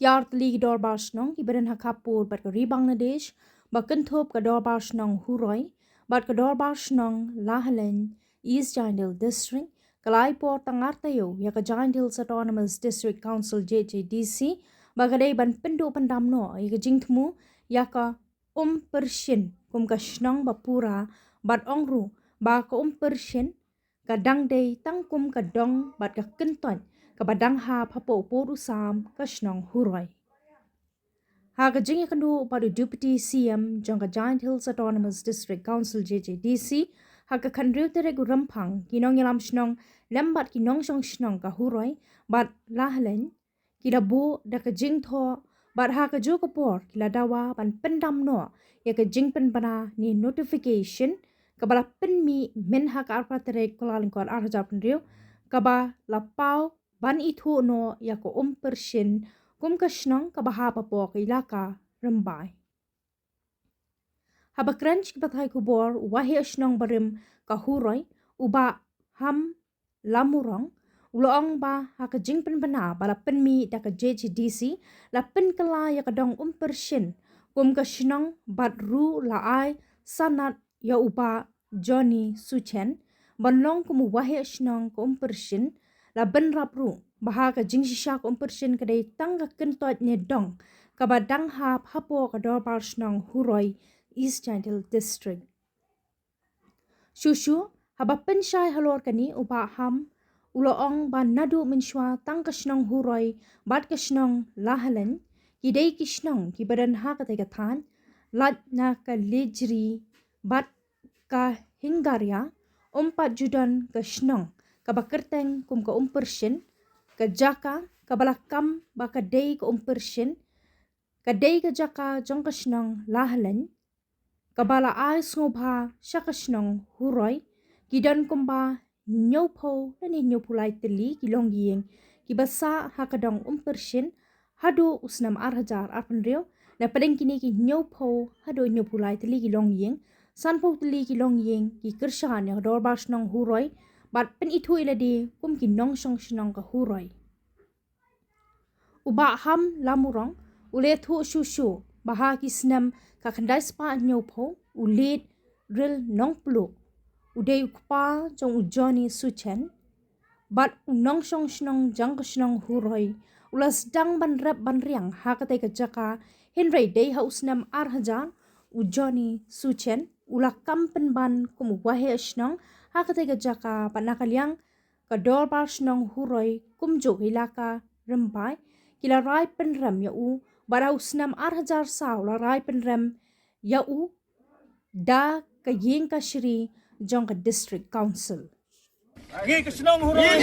Yardli dor barsnong ibadan hakapur bat ke Bangladesh bakentop ke dor barsnong Huroi bat ke dor barsnong Lahalen East Jindal District kalai por tangartayo ya ke Jindal Autonomous District Council JJDC bagadai ban pendo pandamno ya ke jingtmu ya ke persien kum ke snong bapura bat ongru ba ke persien kadang day tangkum kadong bat ke kenton kabadang ha papo poru sam kashnong Huroi. Ha kajing kandu padu Deputy CM jangka Giant Hills Autonomous District Council JJDC ha ka kandriu terek rampang kinong yalam shnong lembat kinong shnong ka Huroi bat lahlen kila bu da kajing tho bat ha ka jo kapor kila dawa ban pendam no ya kajing penbana ni notification kabala penmi men ha ka arpa terek kolalingkor arja pendriu kaba lapau ban itu no ya ko persien kum kashnong kabaha papo ka ilaka rembai. Haba krench kibatai kubor wahi ashnong barim ka Huroi uba ham lamurong uloong ba haka jingpen bana bala penmi da ka JJDC la pen kala ya kadong persien kum kashnong bat ru la ai sanat ya uba Johnny Suchen banlong kumu wahi ashnong ka persien la ben rapru bahaga jingsisha ko persien kadai tangga kentot nyedong kabadang ha hapo kador barsnong Huroi East Jindal District. Shushu haba pensyai halor kani uba ham uloong ban nadu menshwa tang kashnong Huroi bat kashnong Lahalen kidai kishnong kibadan ha kategatan lat na ka lejri bat ka hinggarya 4 judan kashnong kabakerteng kum ka persien kajaka kabalakam baka day ka persien kadai kajaka jong kashnong Lahalen kabala ay ngobha syakashnong Huroi kidan kumba nyopo nani nyopulai teli kilong yeng kibasa hakadong persien hado usnam arhajar arpenrio na padeng kini ki nyopo hado nyopulai teli kilong yeng sanpo teli kilong yeng ki kershan ya dor barsnong Huroi bat pen itu iladi kum ki nong shong shnong ka Huroi. Uba ham lamurong ulet hu shushu baha ki snam ka khandai spa nyopo ulet ril nong pluk udai ukpa jong Johnny Suchen bat nong shong shnong jang shnong Huroi ulas dang ban rap ban riang ha katai ka jaka henry day ha usnam arhajar Johnny Suchen ula kampen ban kum wahe shnong ha katai ka jaka panakaliang ka dor bar shnong Huroi kum jo ilaka rembai kila rai penrem ya u bara usnam arhajar saw la rai penrem ya u da ka yeng ka shri jong ka district council Ngi kashnong Huroi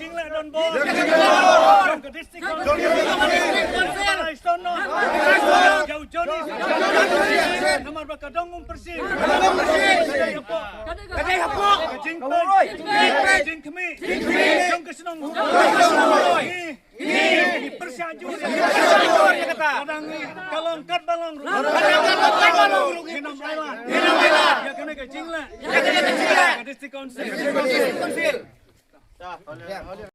Jingla don bo jong ka district council jauh Johnny nomor bakadong persien kadai hapok jing kemi jong kasnong Huroi ini persiaju kata kalong kat balong hinam laiwan ya kena ke jingla district council